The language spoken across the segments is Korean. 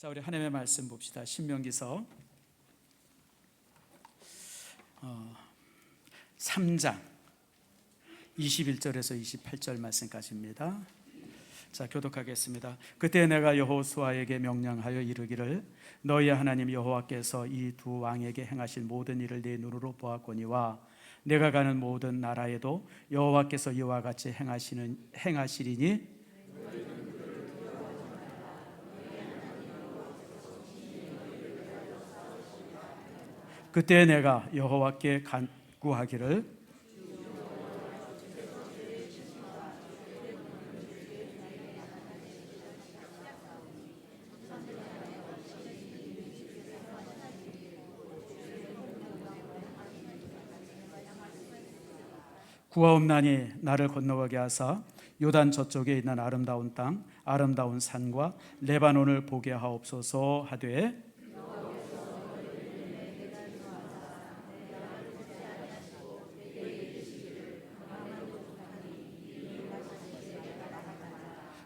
자, 우리 하나님의 말씀 봅시다. 신명기서 3장 21절에서 28절 말씀까지입니다. 자, 교독하겠습니다. 그때 내가 여호수아에게 명령하여 이르기를 너희 하나님 여호와께서 이 두 왕에게 행하신 모든 일을 내 눈으로 보았거니와 내가 가는 모든 나라에도 여호와께서 이와 같이 행하시리니 그때 내가 여호와께 간구하기를 구하옵나니 나를 건너가게 하사 요단 저쪽에 있는 아름다운 땅 아름다운 산과 레바논을 보게 하옵소서 하되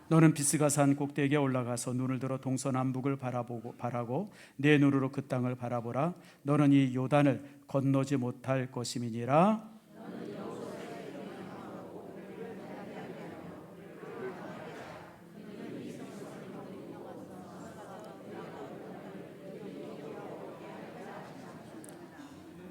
너는 비스가산 꼭대기에 올라가서 눈을 들어 동서남북을 바라고 내 눈으로 그 땅을 바라보라. 너는 이 요단을 건너지 못할 것임이니라.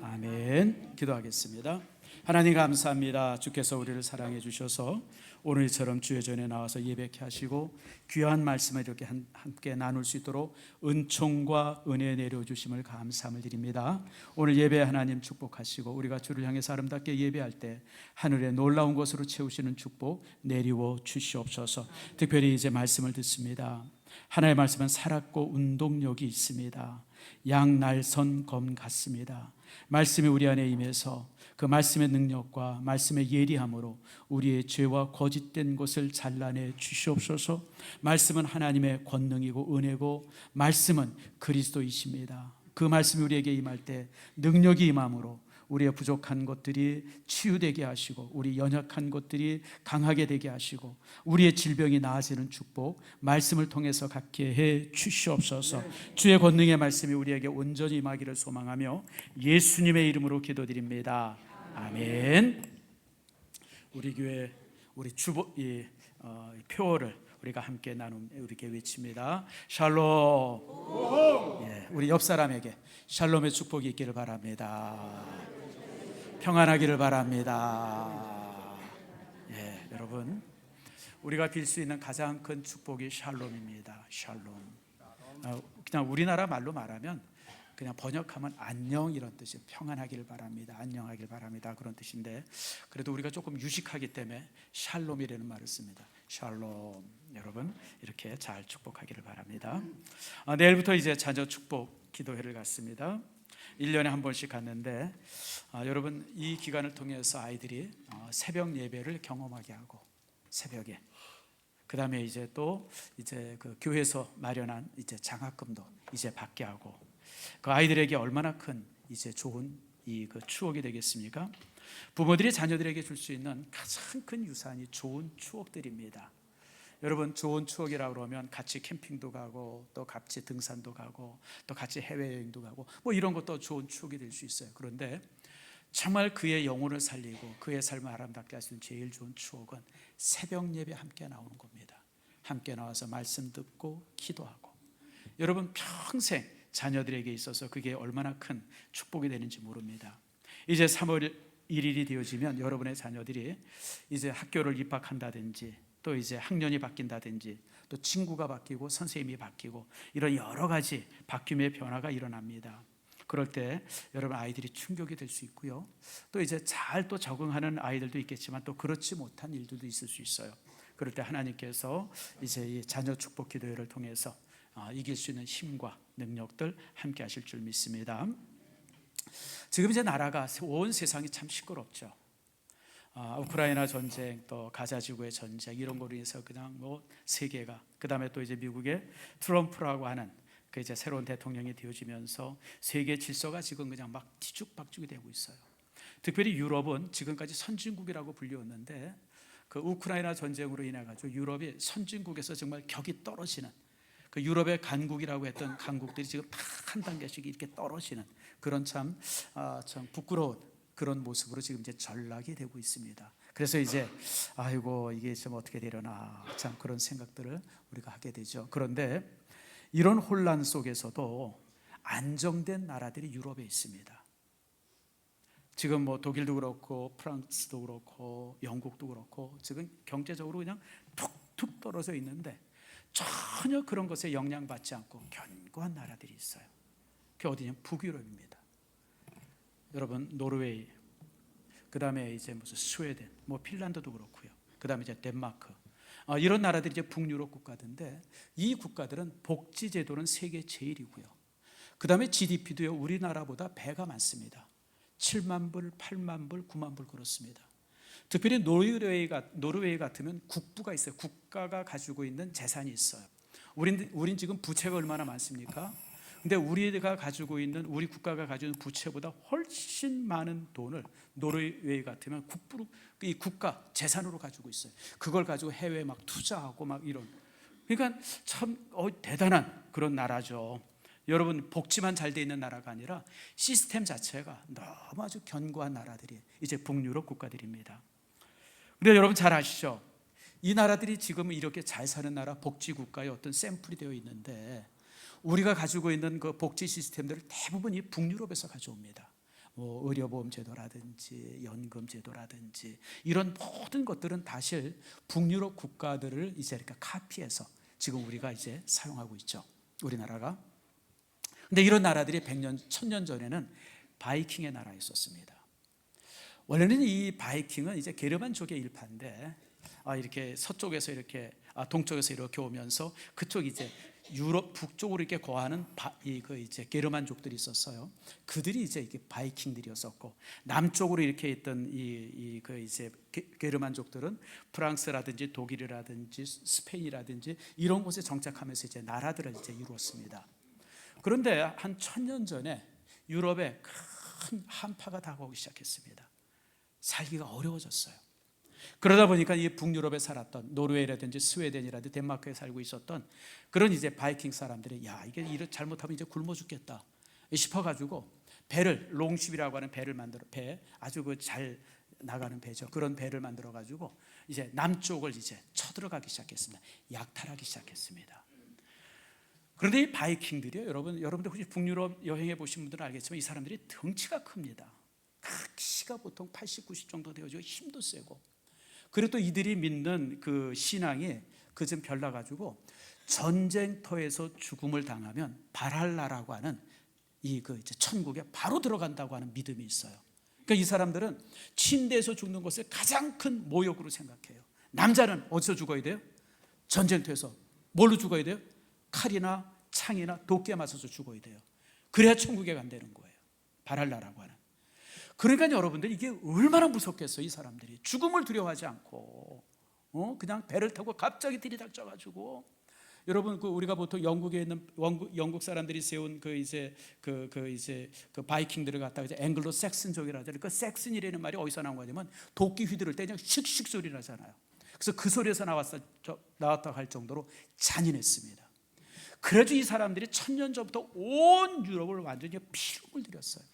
아멘. 기도하겠습니다. 하나님 감사합니다. 주께서 우리를 사랑해 주셔서 오늘처럼 주의 전에 나와서 예배케 하시고 귀한 말씀을 이렇게 함께 나눌 수 있도록 은총과 은혜 내려주심을 감사함을 드립니다. 오늘 예배 하나님 축복하시고 우리가 주를 향해서 아름답게 예배할 때 하늘의 놀라운 것으로 채우시는 축복 내리워 주시옵소서. 특별히 이제 말씀을 듣습니다. 하나님의 말씀은 살았고 운동력이 있습니다. 양날선 검 같습니다. 말씀이 우리 안에 임해서 그 말씀의 능력과 말씀의 예리함으로 우리의 죄와 거짓된 것을 잘라내 주시옵소서. 말씀은 하나님의 권능이고 은혜고 말씀은 그리스도이십니다. 그 말씀이 우리에게 임할 때 능력이 임함으로 우리의 부족한 것들이 치유되게 하시고 우리 연약한 것들이 강하게 되게 하시고 우리의 질병이 나아지는 축복 말씀을 통해서 갖게 해 주시옵소서. 주의 권능의 말씀이 우리에게 온전히 임하기를 소망하며 예수님의 이름으로 기도드립니다. 아멘. 우리 교회 우리 표어를 우리가 함께 우리에게 외칩니다. 샬롬. 예, 우리 옆 사람에게 샬롬의 축복이 있기를 바랍니다. 평안하기를 바랍니다. 예, 여러분 우리가 빌 수 있는 가장 큰 축복이 샬롬입니다. 샬롬. 그냥 우리나라 말로 말하면 그냥 번역하면 안녕 이런 뜻이에요. 평안하기를 바랍니다. 안녕하기를 바랍니다. 그런 뜻인데 그래도 우리가 조금 유식하기 때문에 샬롬이라는 말을 씁니다. 샬롬. 여러분 이렇게 잘 축복하기를 바랍니다. 내일부터 이제 자녀 축복 기도회를 갖습니다. 1년에 한 번씩 갔는데 여러분 이 기간을 통해서 아이들이 새벽 예배를 경험하게 하고 새벽에 그 다음에 이제 또 이제 그 교회에서 마련한 이제 장학금도 이제 받게 하고 그 아이들에게 얼마나 큰 이제 좋은 그 추억이 되겠습니까? 부모들이 자녀들에게 줄 수 있는 가장 큰 유산이 좋은 추억들입니다. 여러분 좋은 추억이라고 그러면 같이 캠핑도 가고 또 같이 등산도 가고 또 같이 해외여행도 가고 뭐 이런 것도 좋은 추억이 될 수 있어요. 그런데 정말 그의 영혼을 살리고 그의 삶을 아름답게 할 수 있는 제일 좋은 추억은 새벽 예배 함께 나오는 겁니다. 함께 나와서 말씀 듣고 기도하고 여러분 평생 자녀들에게 있어서 그게 얼마나 큰 축복이 되는지 모릅니다. 이제 3월 1일이 되어지면 여러분의 자녀들이 이제 학교를 입학한다든지 또 이제 학년이 바뀐다든지 또 친구가 바뀌고 선생님이 바뀌고 이런 여러 가지 바뀜의 변화가 일어납니다. 그럴 때 여러분 아이들이 충격이 될 수 있고요. 또 이제 잘 또 적응하는 아이들도 있겠지만 또 그렇지 못한 일들도 있을 수 있어요. 그럴 때 하나님께서 이제 이 자녀 축복 기도회를 통해서 이길 수 있는 힘과 능력들 함께 하실 줄 믿습니다. 지금 이제 나라가 온 세상이 참 시끄럽죠. 우크라이나 전쟁 또 가자 지구의 전쟁 이런 거로 인해서 그냥 뭐 세계가 그다음에 또 이제 미국의 트럼프라고 하는 그 이제 새로운 대통령이 되어지면서 세계 질서가 지금 그냥 막 뒤죽박죽이 되고 있어요. 특별히 유럽은 지금까지 선진국이라고 불리웠는데 그 우크라이나 전쟁으로 인해 가지고 유럽이 선진국에서 정말 격이 떨어지는 그 유럽의 강국이라고 했던 강국들이 지금 다 한 단계씩 이렇게 떨어지는 그런 참 부끄러운 그런 모습으로 지금 이제 전락이 되고 있습니다. 그래서 이제 아이고 이게 좀 어떻게 되려나 참 그런 생각들을 우리가 하게 되죠. 그런데 이런 혼란 속에서도 안정된 나라들이 유럽에 있습니다. 지금 뭐 독일도 그렇고 프랑스도 그렇고 영국도 그렇고 지금 경제적으로 그냥 툭툭 떨어져 있는데 전혀 그런 것에 영향받지 않고 견고한 나라들이 있어요. 그게 어디냐면 북유럽입니다. 여러분 노르웨이, 그 다음에 이제 무슨 스웨덴, 뭐 핀란드도 그렇고요. 그 다음에 이제 덴마크, 이런 나라들이 이제 북유럽 국가들인데 이 국가들은 복지 제도는 세계 제일이고요. 그 다음에 GDP도요 우리나라보다 배가 많습니다. 7만 불, 8만 불, 9만 불 그렇습니다. 특별히 노르웨이 같으면 국부가 있어요. 국가가 가지고 있는 재산이 있어요. 우린 지금 부채가 얼마나 많습니까? 근데 우리가 가지고 있는 우리 국가가 가지고 있는 부채보다 훨씬 많은 돈을 노르웨이 같으면 국부로 이 국가 재산으로 가지고 있어요. 그걸 가지고 해외에 막 투자하고 막 이런. 그러니까 참 대단한 그런 나라죠. 여러분 복지만 잘 돼 있는 나라가 아니라 시스템 자체가 너무 아주 견고한 나라들이 이제 북유럽 국가들입니다. 근데 여러분 잘 아시죠? 이 나라들이 지금 이렇게 잘 사는 나라 복지 국가의 어떤 샘플이 되어 있는데 우리가 가지고 있는 그 복지 시스템들을 대부분 이 북유럽에서 가져옵니다. 뭐 의료보험 제도라든지 연금 제도라든지 이런 모든 것들은 사실 북유럽 국가들을 이제 이렇게 카피해서 지금 우리가 이제 사용하고 있죠. 우리나라가. 근데 이런 나라들이 100년, 1000년 전에는 바이킹의 나라였었습니다. 원래는 이 바이킹은 이제 게르만족의 일파인데 이렇게 서쪽에서 이렇게 동쪽에서 이렇게 오면서 그쪽 이제 유럽 북쪽으로 이렇게 거하는 이제 게르만족들이 있었어요. 그들이 이제 이게 바이킹들이었었고 남쪽으로 이렇게 있던 그 이제 게르만족들은 프랑스라든지 독일이라든지 스페인이라든지 이런 곳에 정착하면서 이제 나라들을 이제 이루었습니다. 그런데 한 1000년 전에 유럽에 큰 한파가 다가오기 시작했습니다. 살기가 어려워졌어요. 그러다 보니까 이 북유럽에 살았던 노르웨이라든지 스웨덴이라든지 덴마크에 살고 있었던 그런 이제 바이킹 사람들이 이게 잘못하면 이제 굶어 죽겠다 싶어가지고 배를 롱십이라고 하는 배를 만들어 아주 그 잘 나가는 배죠. 그런 배를 만들어 가지고 이제 남쪽을 이제 쳐들어가기 시작했습니다. 약탈하기 시작했습니다. 그런데 이 바이킹들이요, 여러분들 혹시 북유럽 여행해 보신 분들은 알겠지만 이 사람들이 덩치가 큽니다. 키가 보통 80, 90 정도 되어지고 힘도 세고, 그리고 또 이들이 믿는 그 신앙이 그좀 별나가지고 전쟁터에서 죽음을 당하면 발할라라고 하는 그 이제 천국에 바로 들어간다고 하는 믿음이 있어요. 그러니까 이 사람들은 침대에서 죽는 것을 가장 큰 모욕으로 생각해요. 남자는 어디서 죽어야 돼요? 전쟁터에서. 뭘로 죽어야 돼요? 칼이나 창이나 도끼에 맞서서 죽어야 돼요. 그래야 천국에 간다는 거예요. 발할라라고 하는. 그러니까 여러분들 이게 얼마나 무섭겠어요. 이 사람들이 죽음을 두려워하지 않고 그냥 배를 타고 갑자기 들이닥쳐가지고, 여러분 우리가 보통 영국에 있는 영국 사람들이 세운 그 바이킹들을 갖다가 이제 앵글로 섹슨족이라 하잖아요. 그 섹슨이라는 말이 어디서 나온 거냐면 도끼 휘두를 때 그냥 씩씩 소리 나잖아요. 그래서 그 소리에서 나왔다 할 정도로 잔인했습니다. 그래도 이 사람들이 1000년 전부터 온 유럽을 완전히 피로 물들였어요.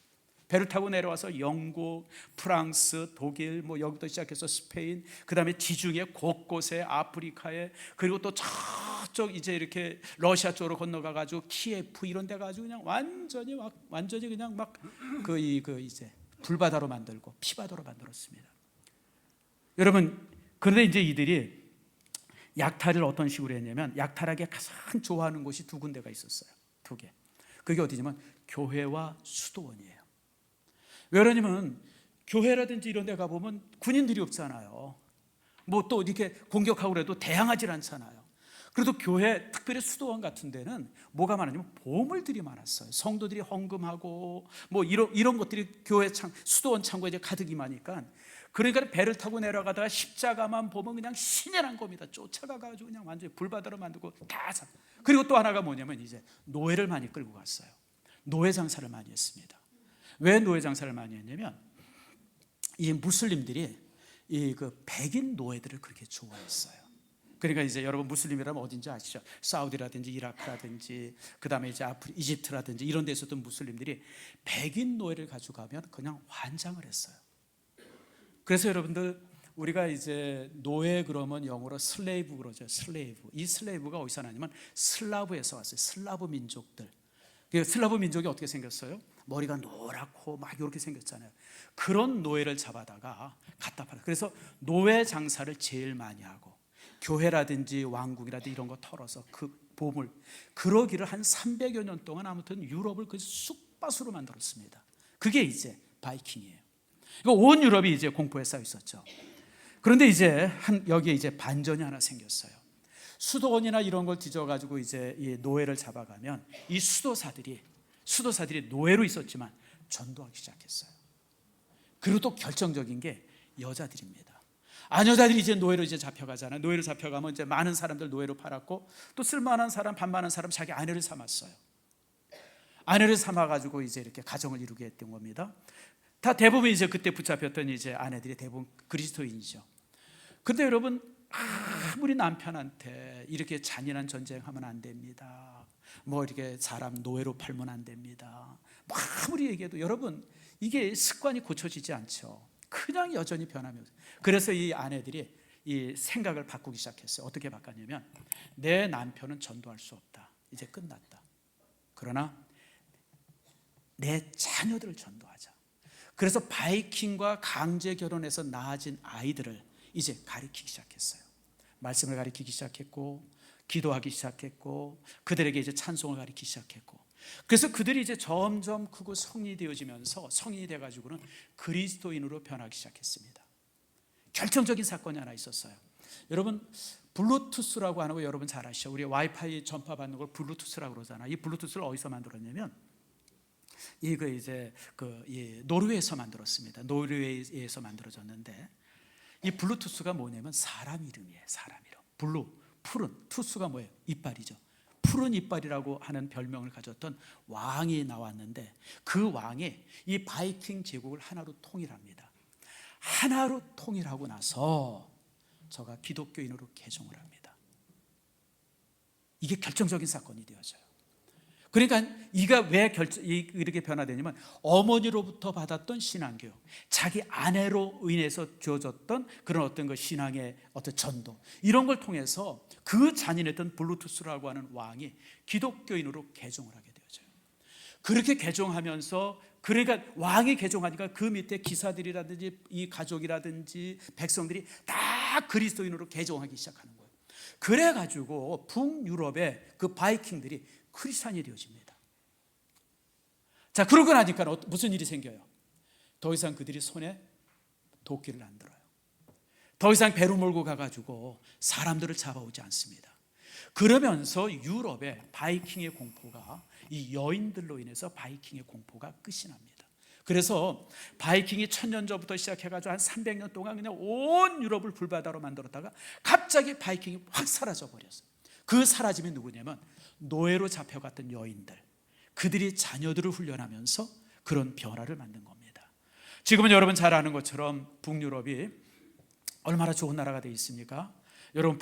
배를 타고 내려와서 영국, 프랑스, 독일, 뭐 여기부터 시작해서 스페인, 그 다음에 지중해 곳곳에 아프리카에, 그리고 또 저쪽 이제 이렇게 러시아 쪽으로 건너가가지고 키예프 이런 데 가지고 그냥 완전히 그냥 막 이제 불바다로 만들고 피바다로 만들었습니다. 여러분, 그런데 이제 이들이 약탈을 어떤 식으로 했냐면, 약탈하기 가장 좋아하는 곳이 두 군데가 있었어요. 두 개. 그게 어디냐면 교회와 수도원이에요. 왜 그러냐면 교회라든지 이런 데 가보면 군인들이 없잖아요. 뭐 또 이렇게 공격하고 그래도 대항하지 않잖아요. 그래도 교회, 특별히 수도원 같은 데는 뭐가 많았냐면 보물들이 많았어요. 성도들이 헌금하고 뭐 이런 것들이 교회 수도원 창고에 이제 가득이 많으니까, 그러니까 배를 타고 내려가다가 십자가만 보면 그냥 신이 난 겁니다. 쫓아가가지고 그냥 완전히 불바다로 만들고 다 사. 그리고 또 하나가 뭐냐면 이제 노예를 많이 끌고 갔어요. 노예 장사를 많이 했습니다. 왜 노예 장사를 많이 했냐면 이 무슬림들이 그 백인 노예들을 그렇게 좋아했어요. 그러니까 이제 여러분 무슬림이라면 어딘지 아시죠? 사우디라든지 이라크라든지 그다음에 이제 이집트라든지 이런 데 있었던 무슬림들이 백인 노예를 가져가면 그냥 환장을 했어요. 그래서 여러분들 우리가 이제 노예 그러면 영어로 슬레이브 그러죠. 슬레이브. 이 슬레이브가 어디서 나냐면 슬라브에서 왔어요. 슬라브 민족들. 슬라브 민족이 어떻게 생겼어요? 머리가 노랗고 막 이렇게 생겼잖아요. 그런 노예를 잡아다가 갖다 팔아. 그래서 노예 장사를 제일 많이 하고 교회라든지 왕궁이라든지 이런 거 털어서 그 보물 그러기를 한 300여 년 동안 아무튼 유럽을 그 쑥밭으로 만들었습니다. 그게 이제 바이킹이에요. 온 유럽이 이제 공포에 쌓여 있었죠. 그런데 이제 여기에 이제 반전이 하나 생겼어요. 수도원이나 이런 걸 뒤져가지고 이제 이 노예를 잡아가면 이 수도사들이 노예로 있었지만 전도하기 시작했어요. 그리고 또 결정적인 게 여자들입니다. 아녀자들이 이제 노예로 이제 잡혀가잖아요. 노예로 잡혀가면 이제 많은 사람들 노예로 팔았고 또 쓸만한 사람, 반만한 사람 자기 아내를 삼았어요. 아내를 삼아가지고 이제 이렇게 가정을 이루게 했던 겁니다. 다 대부분 이제 그때 붙잡혔던 이제 아내들이 대부분 그리스도인이죠. 그런데 여러분 아무리 남편한테 이렇게 잔인한 전쟁하면 안 됩니다. 뭐 이렇게 사람 노예로 팔면 안 됩니다. 뭐 아무리 얘기해도 여러분 이게 습관이 고쳐지지 않죠. 그냥 여전히 변하면서. 그래서 이 아내들이 이 생각을 바꾸기 시작했어요. 어떻게 바꿨냐면 내 남편은 전도할 수 없다. 이제 끝났다. 그러나 내 자녀들을 전도하자. 그래서 바이킹과 강제 결혼해서 낳아진 아이들을 이제 가리키기 시작했어요. 말씀을 가리키기 시작했고 기도하기 시작했고 그들에게 이제 찬송을 가리키기 시작했고 그래서 그들이 이제 점점 크고 성인이 되어지면서 성인이 돼가지고는 그리스도인으로 변하기 시작했습니다. 결정적인 사건이 하나 있었어요. 여러분 블루투스라고 하는 거 여러분 잘 아시죠? 우리 와이파이 전파 받는 걸 블루투스라고 그러잖아요. 이 블루투스를 어디서 만들었냐면 이거 이제 노르웨이에서 만들었습니다. 노르웨이에서 만들어졌는데 이 블루투스가 뭐냐면 사람 이름이에요. 사람 이름. 블루, 푸른, 투스가 뭐예요? 이빨이죠. 푸른 이빨이라고 하는 별명을 가졌던 왕이 나왔는데 그 왕이 이 바이킹 제국을 하나로 통일합니다. 하나로 통일하고 나서 저가 기독교인으로 개종을 합니다. 이게 결정적인 사건이 되어져요. 그러니까 이가 왜 이렇게 변화되냐면 어머니로부터 받았던 신앙교육, 자기 아내로 인해서 주어졌던 그런 어떤 그 신앙의 어떤 전도 이런 걸 통해서 그 잔인했던 블루투스라고 하는 왕이 기독교인으로 개종을 하게 되어져요. 그렇게 개종하면서 그러니까 왕이 개종하니까 그 밑에 기사들이라든지 이 가족이라든지 백성들이 다 그리스도인으로 개종하기 시작하는 거예요. 그래가지고 북유럽의 그 바이킹들이 크리스찬이 되어집니다. 자, 그러고 나니까 무슨 일이 생겨요? 더 이상 그들이 손에 도끼를 안 들어요. 더 이상 배로 몰고 가가지고 사람들을 잡아오지 않습니다. 그러면서 유럽의 바이킹의 공포가 이 여인들로 인해서 바이킹의 공포가 끝이 납니다. 그래서 바이킹이 1000년 전부터 시작해가지고 한 300년 동안 그냥 온 유럽을 불바다로 만들었다가 갑자기 바이킹이 확 사라져 버렸어요. 그 사라짐이 누구냐면 노예로 잡혀갔던 여인들, 그들이 자녀들을 훈련하면서 그런 변화를 만든 겁니다. 지금은 여러분 잘 아는 것처럼 북유럽이 얼마나 좋은 나라가 되어 있습니까? 여러분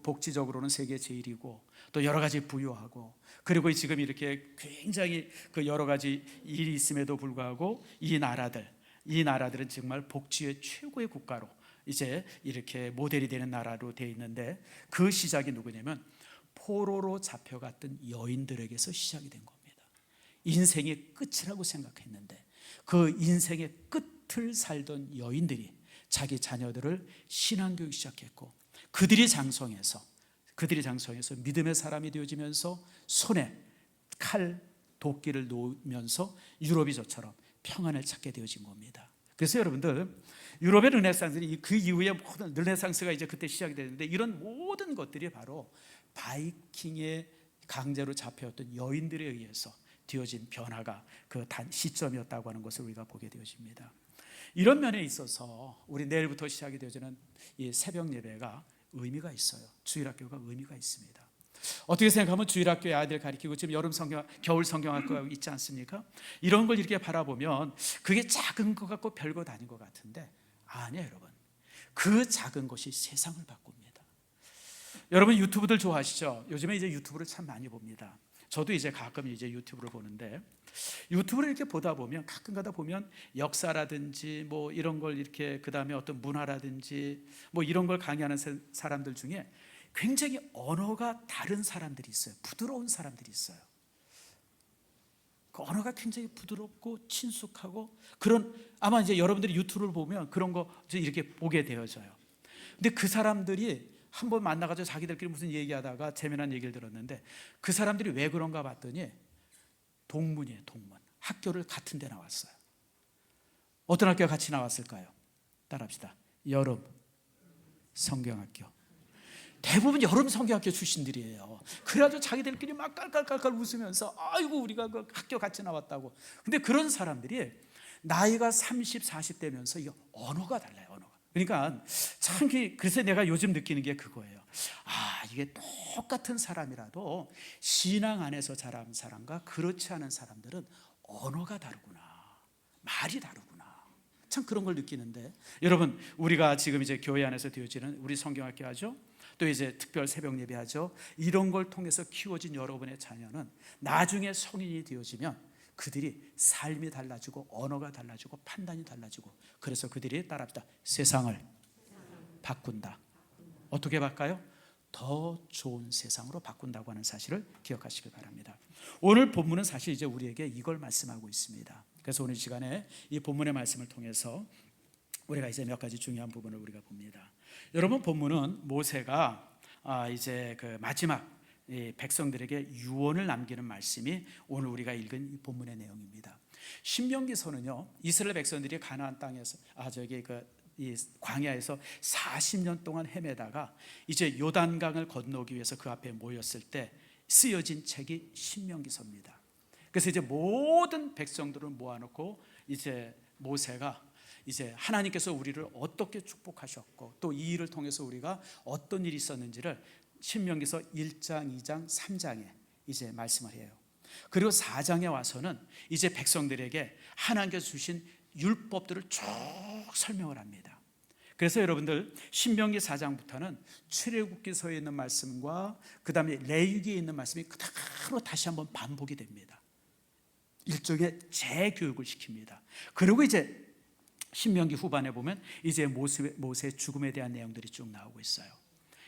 복지적으로는 세계 제일이고 또 여러 가지 부유하고 그리고 지금 이렇게 굉장히 그 여러 가지 일이 있음에도 불구하고 이 나라들은 정말 복지의 최고의 국가로 이제 이렇게 모델이 되는 나라로 되어 있는데 그 시작이 누구냐면 포로로 잡혀갔던 여인들에게서 시작이 된 겁니다. 인생의 끝이라고 생각했는데 그 인생의 끝을 살던 여인들이 자기 자녀들을 신앙교육 시작했고 그들이 장성해서 믿음의 사람이 되어지면서 손에 칼, 도끼를 놓으면서 유럽이 저처럼 평안을 찾게 되어진 겁니다. 그래서 여러분들 유럽의 르네상스는 그 이후에 모든 르네상스가 이제 그때 시작이 되는데 이런 모든 것들이 바로 바이킹의 강제로 잡혀왔던 여인들에 의해서 되어진 변화가 그 시점이었다고 하는 것을 우리가 보게 되어집니다. 이런 면에 있어서 우리 내일부터 시작이 되어지는 이 새벽 예배가 의미가 있어요. 주일학교가 의미가 있습니다. 어떻게 생각하면 주일학교에 아이들 가르치고 지금 겨울 성경학교가 있지 않습니까? 이런 걸 이렇게 바라보면 그게 작은 것 같고 별것 아닌 것 같은데 아니에요, 여러분. 그 작은 것이 세상을 바꿉니다. 여러분 유튜브들 좋아하시죠? 요즘에 이제 유튜브를 참 많이 봅니다. 저도 이제 가끔 이제 유튜브를 보는데, 유튜브를 이렇게 보다 보면 가끔 가다 보면 역사라든지 뭐 이런 걸 이렇게, 그다음에 어떤 문화라든지 뭐 이런 걸 강의하는 사람들 중에 굉장히 언어가 다른 사람들이 있어요. 부드러운 사람들이 있어요. 그 언어가 굉장히 부드럽고 친숙하고, 그런, 아마 이제 여러분들이 유튜브를 보면 그런 거 이렇게 보게 되어져요. 근데 그 사람들이 한번 만나가지고 자기들끼리 무슨 얘기하다가 재미난 얘기를 들었는데, 그 사람들이 왜 그런가 봤더니 동문이에요. 동문. 학교를 같은 데 나왔어요. 어떤 학교 같이 나왔을까요? 따라합시다. 여름 성경학교. 대부분 여름 성경학교 출신들이에요. 그래가지고 자기들끼리 막 깔깔깔깔 웃으면서 아이고 우리가 그 학교 같이 나왔다고. 근데 그런 사람들이 나이가 30, 40대면서 이 언어가 달라요. 언어가. 그러니까 참, 그래서 내가 요즘 느끼는 게 그거예요. 아, 이게 똑같은 사람이라도 신앙 안에서 자란 사람과 그렇지 않은 사람들은 언어가 다르구나, 말이 다르구나, 참 그런 걸 느끼는데, 여러분 우리가 지금 이제 교회 안에서 되어지는 우리 성경학교 하죠, 또 이제 특별 새벽 예배 하죠. 이런 걸 통해서 키워진 여러분의 자녀는 나중에 성인이 되어지면 그들이 삶이 달라지고 언어가 달라지고 판단이 달라지고, 그래서 그들이 따라합시다. 세상을 바꾼다. 어떻게 바꿔요? 더 좋은 세상으로 바꾼다고 하는 사실을 기억하시길 바랍니다. 오늘 본문은 사실 이제 우리에게 이걸 말씀하고 있습니다. 그래서 오늘 시간에 이 본문의 말씀을 통해서 우리가 이제 몇 가지 중요한 부분을 우리가 봅니다. 여러분, 본문은 모세가 이제 그 마지막 백성들에게 유언을 남기는 말씀이 오늘 우리가 읽은 이 본문의 내용입니다. 신명기서는요, 이스라엘 백성들이 가나안 땅에서 이 광야에서 40년 동안 헤매다가 이제 요단강을 건너기 위해서 그 앞에 모였을 때 쓰여진 책이 신명기서입니다. 그래서 이제 모든 백성들을 모아놓고 이제 모세가 이제 하나님께서 우리를 어떻게 축복하셨고 또 이 일을 통해서 우리가 어떤 일이 있었는지를 신명기서 1장, 2장, 3장에 이제 말씀을 해요. 그리고 4장에 와서는 이제 백성들에게 하나님께서 주신 율법들을 쭉 설명을 합니다. 그래서 여러분들 신명기 4장부터는 출애굽기서에 있는 말씀과 그 다음에 레위기에 있는 말씀이 그대로 다시 한번 반복이 됩니다. 일종의 재교육을 시킵니다. 그리고 이제 신명기 후반에 보면 이제 모세의 죽음에 대한 내용들이 쭉 나오고 있어요.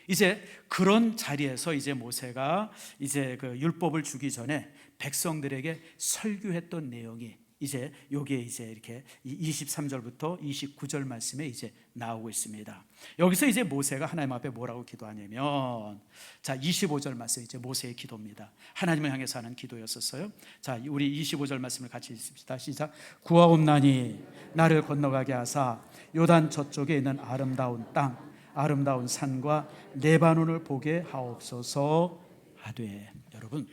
이제 그런 자리에서 이제 모세가 이제 그 율법을 주기 전에 백성들에게 설교했던 내용이 이제 여기에 이제 이렇게 23절부터 29절 말씀에 이제 나오고 있습니다. 여기서 이제 모세가 하나님 앞에 뭐라고 기도하냐면, 자 25절 말씀 이제 모세의 기도입니다. 하나님을 향해서 하는 기도였었어요. 자 우리 25절 말씀을 같이 읽습시다. 시작. 구하옵나니 나를 건너가게 하사 요단 저쪽에 있는 아름다운 땅, 아름다운 산과 레바논을 보게 하옵소서 하되. 여러분,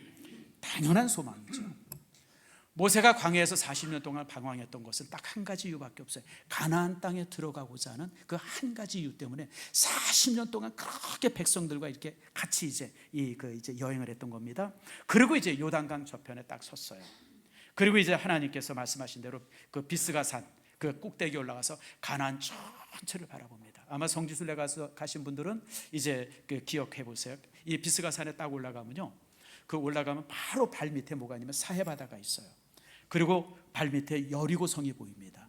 당연한 소망이죠. 모세가 광야에서 40년 동안 방황했던 것은 딱 한 가지 이유밖에 없어요. 가나안 땅에 들어가고자 하는 그 한 가지 이유 때문에 40년 동안 그렇게 백성들과 이렇게 같이 이제 이제 여행을 했던 겁니다. 그리고 이제 요단강 저편에 딱 섰어요. 그리고 이제 하나님께서 말씀하신 대로 그 비스가 산 그 꼭대기 올라가서 가나안 전체를 바라봅니다. 아마 성지순례 가신 분들은 이제 그 기억해 보세요. 이 비스가 산에 딱 올라가면요, 그 올라가면 바로 발 밑에 뭐가 있냐면 사해 바다가 있어요. 그리고 발 밑에 여리고성이 보입니다.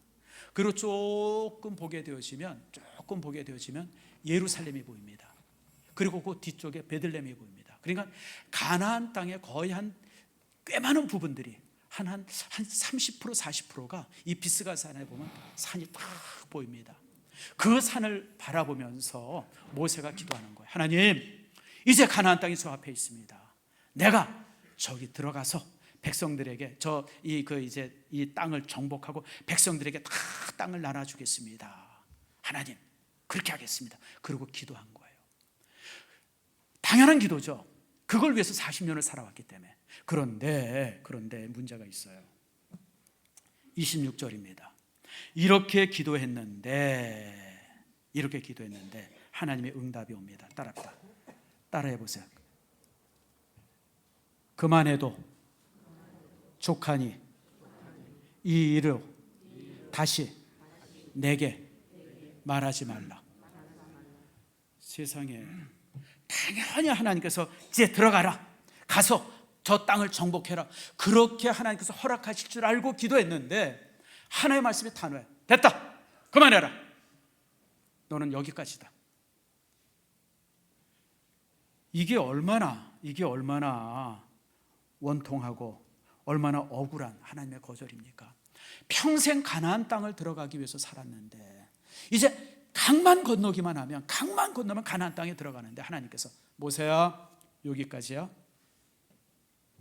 그리고 조금 보게 되어지면 예루살렘이 보입니다. 그리고 그 뒤쪽에 베들레헴이 보입니다. 그러니까 가나안 땅의 거의 꽤 많은 부분들이 한 30%, 40%가 이 비스가 산에 보면 산이 딱 보입니다. 그 산을 바라보면서 모세가 기도하는 거예요. 하나님, 이제 가나안 땅이 저 앞에 있습니다. 내가 저기 들어가서 백성들에게 이 땅을 정복하고 백성들에게 다 땅을 나눠주겠습니다. 하나님, 그렇게 하겠습니다. 그리고 기도한 거예요. 당연한 기도죠. 그걸 위해서 40년을 살아왔기 때문에. 그런데 문제가 있어요. 26절입니다. 이렇게 기도했는데 하나님의 응답이 옵니다. 따라해 보세요. 그만해도 족하니 이 일을 다시 내게 말하지 말라. 세상에 당연히 하나님께서 이제 들어가라, 가서 저 땅을 정복해라, 그렇게 하나님께서 허락하실 줄 알고 기도했는데 하나님의 말씀이 단호해. 됐다, 그만해라, 너는 여기까지다. 이게 얼마나 원통하고 얼마나 억울한 하나님의 거절입니까? 평생 가나안 땅을 들어가기 위해서 살았는데 이제 강만 건너기만 하면, 강만 건너면 가나안 땅에 들어가는데 하나님께서 모세야 여기까지야,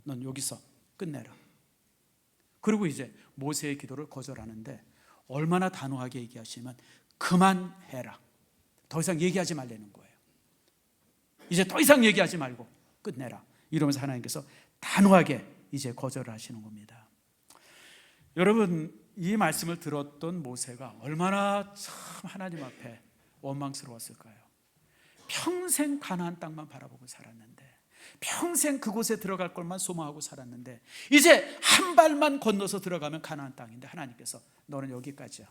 넌 여기서 끝내라. 그리고 이제 모세의 기도를 거절하는데 얼마나 단호하게 얘기하시면 그만해라, 더 이상 얘기하지 말라는 거예요. 이제 더 이상 얘기하지 말고 끝내라, 이러면서 하나님께서 단호하게 이제 거절을 하시는 겁니다. 여러분, 이 말씀을 들었던 모세가 얼마나 참 하나님 앞에 원망스러웠을까요? 평생 가나안 땅만 바라보고 살았는데, 평생 그곳에 들어갈 것만 소망하고 살았는데 이제 한 발만 건너서 들어가면 가나안 땅인데 하나님께서 너는 여기까지야,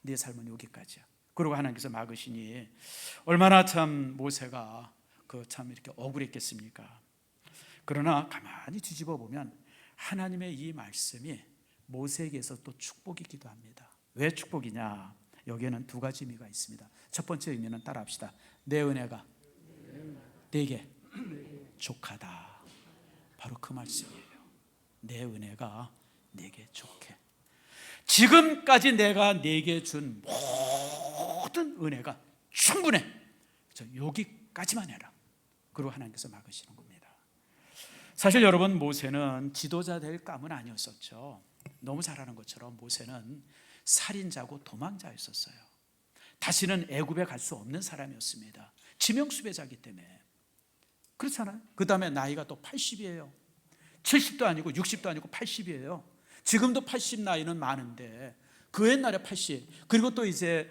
네 삶은 여기까지야. 그리고 하나님께서 막으시니 얼마나 참 모세가 참 이렇게 억울했겠습니까? 그러나 가만히 뒤집어 보면 하나님의 이 말씀이 모세에게서 또 축복이기도 합니다. 왜 축복이냐? 여기에는 두 가지 의미가 있습니다. 첫 번째 의미는 따라합시다. 내 은혜가 내게 족하다. 바로 그 말씀이에요. 내 은혜가 내게 족해. 지금까지 내가 내게 준 모든 은혜가 충분해. 여기까지만 해라. 그리고 하나님께서 막으시는 겁니다. 사실 여러분, 모세는 지도자 될 감은 아니었었죠. 너무 잘 아는 것처럼 모세는 살인자고 도망자였었어요. 다시는 애굽에 갈 수 없는 사람이었습니다. 지명수배자이기 때문에. 그렇잖아요. 그 다음에 나이가 또 80이에요 70도 아니고 60도 아니고 80이에요 지금도 80 나이는 많은데 그 옛날에 80, 그리고 또 이제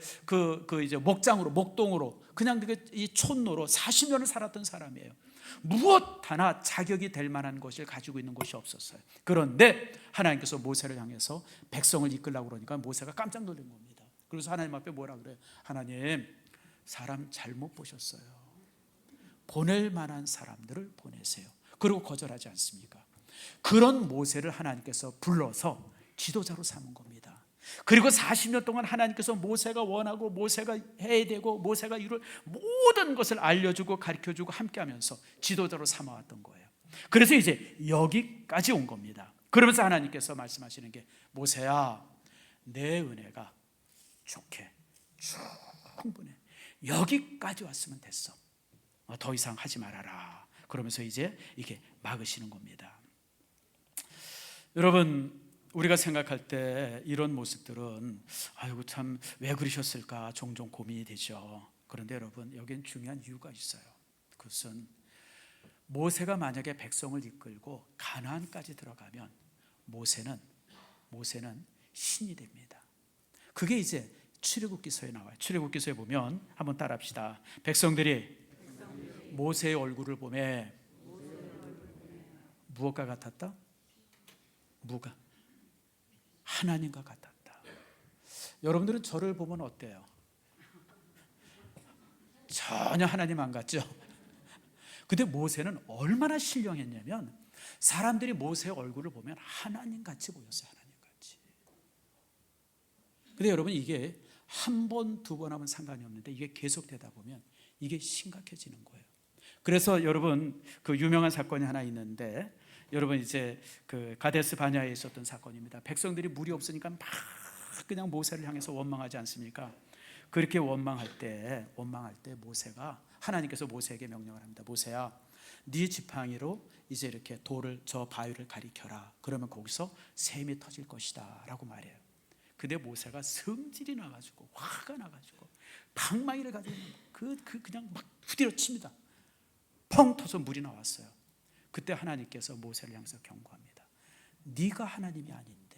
이제 목장으로, 목동으로, 그냥 이 촌노로 40년을 살았던 사람이에요. 무엇 하나 자격이 될 만한 것을 가지고 있는 것이 없었어요. 그런데 하나님께서 모세를 향해서 백성을 이끌라고 그러니까 모세가 깜짝 놀란 겁니다. 그래서 하나님 앞에 뭐라 그래요? 하나님, 사람 잘못 보셨어요. 보낼 만한 사람들을 보내세요. 그리고 거절하지 않습니까? 그런 모세를 하나님께서 불러서 지도자로 삼은 겁니다. 그리고 40년 동안 하나님께서 모세가 원하고 모세가 해야 되고 모세가 이룰 모든 것을 알려주고 가르쳐주고 함께하면서 지도자로 삼아왔던 거예요. 그래서 이제 여기까지 온 겁니다. 그러면서 하나님께서 말씀하시는 게 모세야, 내 은혜가 좋게 충분해. 여기까지 왔으면 됐어. 더 이상 하지 말아라. 그러면서 이제 이게 막으시는 겁니다. 여러분, 우리가 생각할 때 이런 모습들은 아이고 참 왜 그러셨을까 종종 고민이 되죠. 그런데 여러분, 여기엔 중요한 이유가 있어요. 그것은 모세가 만약에 백성을 이끌고 가나안까지 들어가면 모세는 신이 됩니다. 그게 이제 출애굽기서에 나와요. 출애굽기서에 보면 한번 따라합시다. 백성들이 모세의 얼굴을 보매 무엇과 같았다? 무가 하나님과 같았다. 여러분들은 저를 보면 어때요? 전혀 하나님 안 같죠? 근데 모세는 얼마나 신령했냐면 사람들이 모세의 얼굴을 보면 하나님같이 보였어요. 하나님같이. 근데 여러분, 이게 한 번, 두 번 하면 상관이 없는데 이게 계속되다 보면 이게 심각해지는 거예요. 그래서 여러분, 그 유명한 사건이 하나 있는데, 여러분 이제 그 가데스 바냐에 있었던 사건입니다. 백성들이 물이 없으니까 막 그냥 모세를 향해서 원망하지 않습니까? 그렇게 원망할 때 모세가, 하나님께서 모세에게 명령을 합니다. 모세야, 네 지팡이로 이제 이렇게 돌을, 저 바위를 가리켜라. 그러면 거기서 샘이 터질 것이다 라고 말해요. 근데 모세가 성질이 나가지고, 화가 나가지고 방망이를 가지고 그냥 막 후디러칩니다. 펑 터서 물이 나왔어요. 그때 하나님께서 모세를 향해서 경고합니다. 네가 하나님이 아닌데,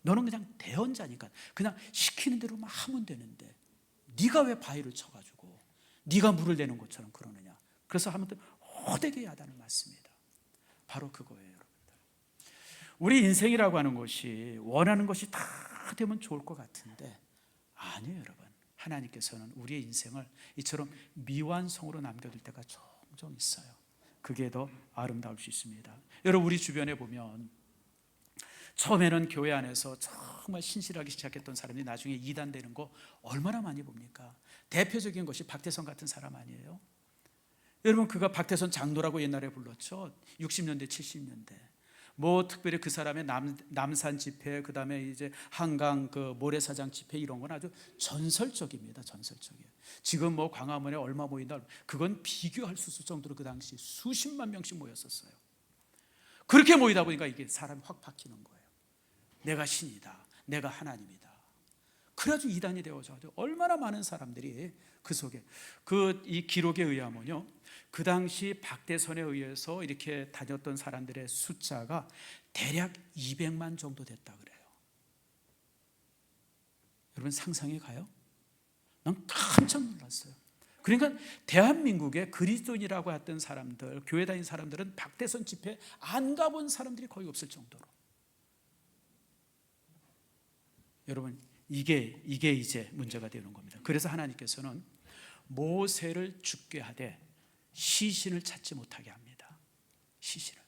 너는 그냥 대언자니까 그냥 시키는 대로만 하면 되는데 네가 왜 바위를 쳐가지고 네가 물을 내는 것처럼 그러느냐. 그래서 하면 호되게 야단을 맞습니다. 바로 그거예요. 여러분들, 우리 인생이라고 하는 것이 원하는 것이 다 되면 좋을 것 같은데 아니에요. 여러분, 하나님께서는 우리의 인생을 이처럼 미완성으로 남겨둘 때가 종종 있어요. 그게 더 아름다울 수 있습니다. 여러분, 우리 주변에 보면 처음에는 교회 안에서 정말 신실하게 시작했던 사람이 나중에 이단되는 거 얼마나 많이 봅니까? 대표적인 것이 박태선 같은 사람 아니에요? 여러분, 그가 박태선 장로라고 옛날에 불렀죠. 60년대 70년대 뭐 특별히 그 사람의 남산 집회, 그 다음에 이제 한강 그 모래사장 집회, 이런 건 아주 전설적입니다. 전설적이에요. 지금 뭐 광화문에 얼마 모인다, 그건 비교할 수 없을 정도로 그 당시 수십만 명씩 모였었어요. 그렇게 모이다 보니까 이게 사람이 확 바뀌는 거예요. 내가 신이다, 내가 하나님이다. 그래가지고 이단이 되어서 얼마나 많은 사람들이 그 속에, 이 기록에 의하면요, 그 당시 박대선에 의해서 이렇게 다녔던 사람들의 숫자가 대략 200만 정도 됐다 그래요. 여러분, 상상이 가요? 난 깜짝 놀랐어요. 그러니까 대한민국에 그리스도인이라고 했던 사람들, 교회 다닌 사람들은 박대선 집회 안 가본 사람들이 거의 없을 정도로. 여러분, 이게 이제 문제가 되는 겁니다. 그래서 하나님께서는 모세를 죽게 하되 시신을 찾지 못하게 합니다. 시신을.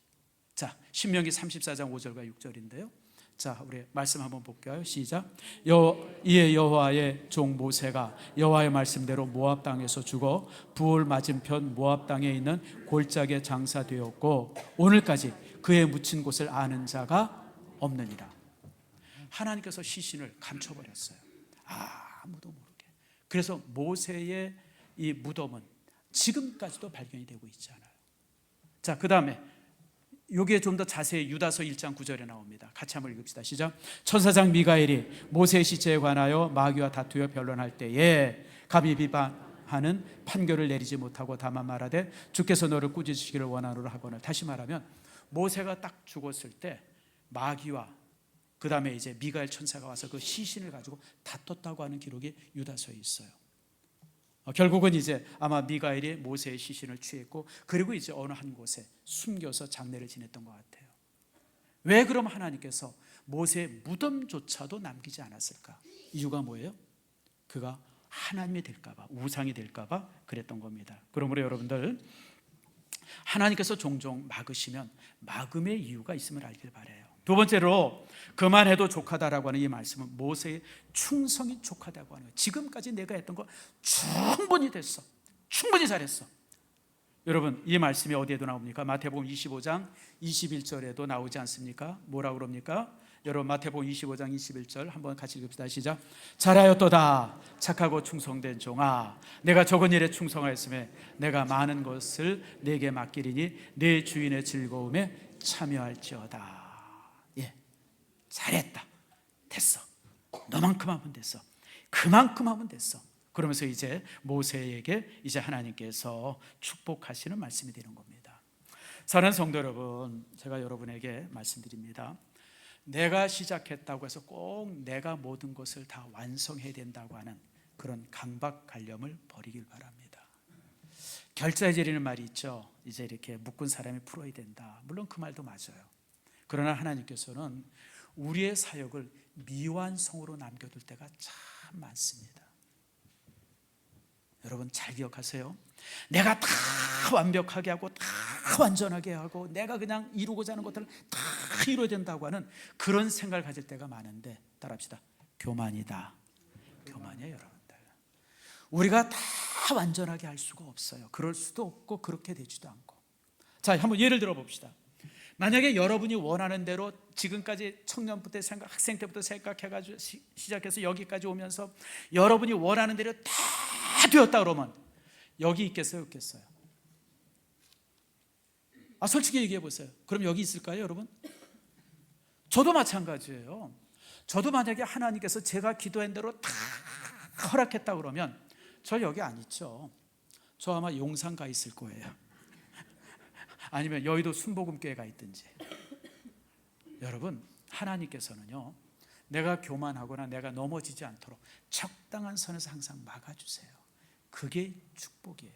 자, 신명기 34장 5절과 6절인데요. 자, 우리 말씀 한번 볼까요? 시작. 이에 여호와의 종 모세가 여호와의 말씀대로 모압 땅에서 죽어 부올 맞은편 모압 땅에 있는 골짜기에 장사되었고 오늘까지 그의 묻힌 곳을 아는 자가 없느니라. 하나님께서 시신을 감춰버렸어요. 아무도 모르게. 그래서 모세의 이 무덤은 지금까지도 발견이 되고 있지 않아요. 자, 그 다음에 여기에 좀 더 자세히 유다서 1장 9절에 나옵니다. 같이 한번 읽읍시다. 시작. 천사장 미가엘이 모세의 시체에 관하여 마귀와 다투어 변론할 때에 감히 비방하는 판결을 내리지 못하고 다만 말하되 주께서 너를 꾸짖으시기를 원하노라 하거늘. 다시 말하면 모세가 딱 죽었을 때 마귀와 그 다음에 이제 미가엘 천사가 와서 그 시신을 가지고 다퉜다고 하는 기록이 유다서에 있어요. 결국은 이제 아마 미가엘이 모세의 시신을 취했고, 그리고 이제 어느 한 곳에 숨겨서 장례를 지냈던 것 같아요. 왜 그럼 하나님께서 모세의 무덤조차도 남기지 않았을까? 이유가 뭐예요? 그가 하나님이 될까봐, 우상이 될까봐 그랬던 겁니다. 그러므로 여러분들, 하나님께서 종종 막으시면 막음의 이유가 있음을 알길 바라요. 두 번째로, 그만해도 족하다라고 하는 이 말씀은 모세의 충성이 족하다고 하는 거예요. 지금까지 내가 했던 거 충분히 됐어, 충분히 잘했어. 여러분, 이 말씀이 어디에도 나옵니까? 마태복음 25장 21절에도 나오지 않습니까? 뭐라고 그럽니까? 여러분, 마태복음 25장 21절 한번 같이 읽읍시다. 시작. 잘하였도다 착하고 충성된 종아, 내가 적은 일에 충성하였으며 내가 많은 것을 내게 맡기리니 내 주인의 즐거움에 참여할지어다. 예, 잘했다, 됐어, 너만큼 하면 됐어, 그만큼 하면 됐어. 그러면서 이제 모세에게 이제 하나님께서 축복하시는 말씀이 되는 겁니다. 사랑하는 성도 여러분, 제가 여러분에게 말씀드립니다. 내가 시작했다고 해서 꼭 내가 모든 것을 다 완성해야 된다고 하는 그런 강박관념을 버리길 바랍니다. 결자에 지리는 말이 있죠. 이제 이렇게 묶은 사람이 풀어야 된다. 물론 그 말도 맞아요. 그러나 하나님께서는 우리의 사역을 미완성으로 남겨둘 때가 참 많습니다. 여러분, 잘 기억하세요. 내가 다 완벽하게 하고 다 완전하게 하고 내가 그냥 이루고자 하는 것들을 다 이루어야 된다고 하는 그런 생각을 가질 때가 많은데, 따라합시다. 교만이다. 교만이에요, 여러분들. 우리가 다 완전하게 할 수가 없어요. 그럴 수도 없고 그렇게 되지도 않고. 자, 한번 예를 들어 봅시다. 만약에 여러분이 원하는 대로 지금까지 청년부 때 학생 때부터 생각해가지고 시작해서 여기까지 오면서 여러분이 원하는 대로 다 되었다 그러면 여기 있겠어요, 없겠어요? 솔직히 얘기해 보세요. 그럼 여기 있을까요, 여러분? 저도 마찬가지예요. 저도 만약에 하나님께서 제가 기도한 대로 다 허락했다 그러면 저 여기 안 있죠. 저 아마 용산 가 있을 거예요. 아니면 여의도 순복음교회 가 있든지. 여러분, 하나님께서는요, 내가 교만하거나 내가 넘어지지 않도록 적당한 선에서 항상 막아주세요. 그게 축복이에요.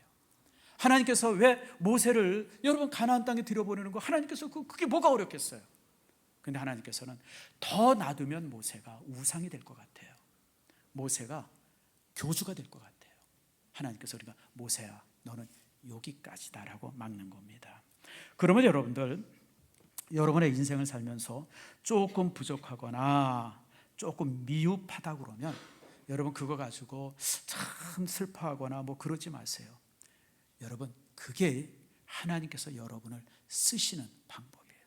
하나님께서 왜 모세를 여러분 가나안 땅에 들여보내는 거, 하나님께서 그게 뭐가 어렵겠어요? 근데 하나님께서는 더 놔두면 모세가 우상이 될 것 같아요. 모세가 교주가 될 것 같아요. 하나님께서 우리가 모세야 너는 여기까지다라고 막는 겁니다. 그러면 여러분들, 여러분의 인생을 살면서 조금 부족하거나 조금 미흡하다 그러면 여러분 그거 가지고 참 슬퍼하거나 뭐 그러지 마세요. 여러분 그게 하나님께서 여러분을 쓰시는 방법이에요.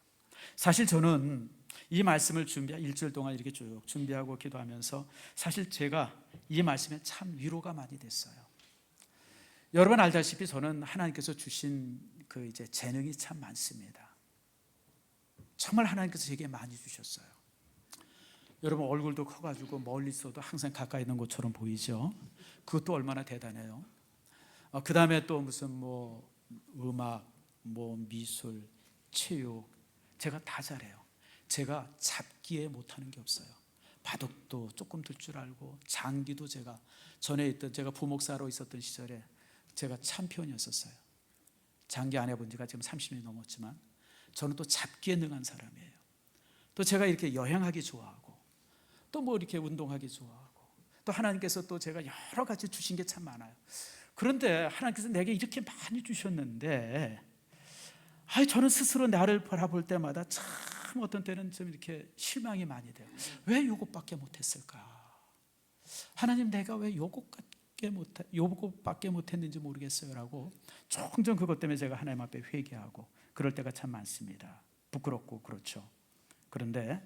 사실 저는 이 말씀을 일주일 동안 이렇게 쭉 준비하고 기도하면서 사실 제가 이 말씀에 참 위로가 많이 됐어요. 여러분 알다시피 저는 하나님께서 주신 그 이제 재능이 참 많습니다. 정말 하나님께서 제게 많이 주셨어요. 여러분 얼굴도 커가지고 멀리 있어도 항상 가까이 있는 것처럼 보이죠. 그것도 얼마나 대단해요. 그 다음에 또 무슨 뭐 음악, 뭐 미술, 체육 제가 다 잘해요. 제가 잡기에 못하는 게 없어요. 바둑도 조금 들 줄 알고 장기도 제가 전에 있던 제가 부목사로 있었던 시절에 제가 챔피언이었었어요. 장기 안 해본 지가 지금 30년이 넘었지만 저는 또 잡기에 능한 사람이에요. 또 제가 이렇게 여행하기 좋아하고 또 뭐 이렇게 운동하기 좋아하고 또 하나님께서 또 제가 여러 가지 주신 게 참 많아요. 그런데 하나님께서 내게 이렇게 많이 주셨는데 저는 스스로 나를 바라볼 때마다 참 어떤 때는 좀 이렇게 실망이 많이 돼요. 왜 요것밖에 못했을까? 하나님 내가 왜 요것밖에 못했는지 모르겠어요 라고 종종 그것 때문에 제가 하나님 앞에 회개하고 그럴 때가 참 많습니다. 부끄럽고 그렇죠. 그런데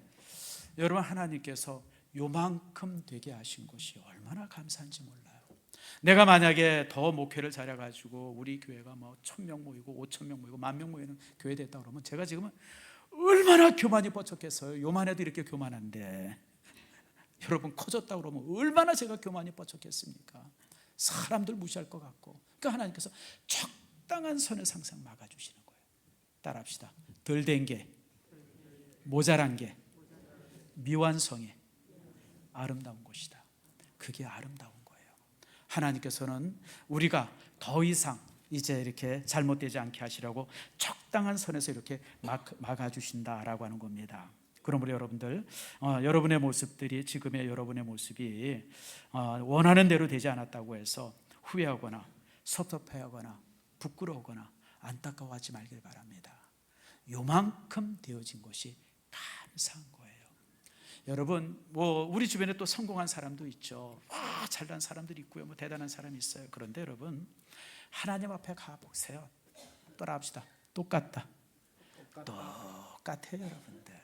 여러분 하나님께서 요만큼 되게 하신 것이 얼마나 감사한지 몰라요. 내가 만약에 더 목회를 잘해가지고 우리 교회가 뭐 1,000명 모이고 5,000명 모이고 10,000명 모이는 교회 됐다 그러면 제가 지금은 얼마나 교만이 뻗쳤겠어요. 요만해도 이렇게 교만한데 여러분 커졌다 그러면 얼마나 제가 교만이 뻗쳤겠습니까? 사람들 무시할 것 같고. 그러니까 하나님께서 적당한 선에서 항상 막아주시는 거예요. 따라합시다. 덜 된 게, 모자란 게, 미완성이 아름다운 것이다. 그게 아름다운 거예요. 하나님께서는 우리가 더 이상 이제 이렇게 잘못되지 않게 하시라고 적당한 선에서 이렇게 막아주신다라고 하는 겁니다. 그러므로 여러분들 여러분의 모습들이 지금의 여러분의 모습이 원하는 대로 되지 않았다고 해서 후회하거나 섭섭해하거나 부끄러워하거나 안타까워하지 말길 바랍니다. 요만큼 되어진 것이 감사한 거예요. 여러분 뭐 우리 주변에 또 성공한 사람도 있죠. 잘난 사람들이 있고요. 뭐 대단한 사람이 있어요. 그런데 여러분 하나님 앞에 가보세요. 따라합시다. 똑같아요 여러분들.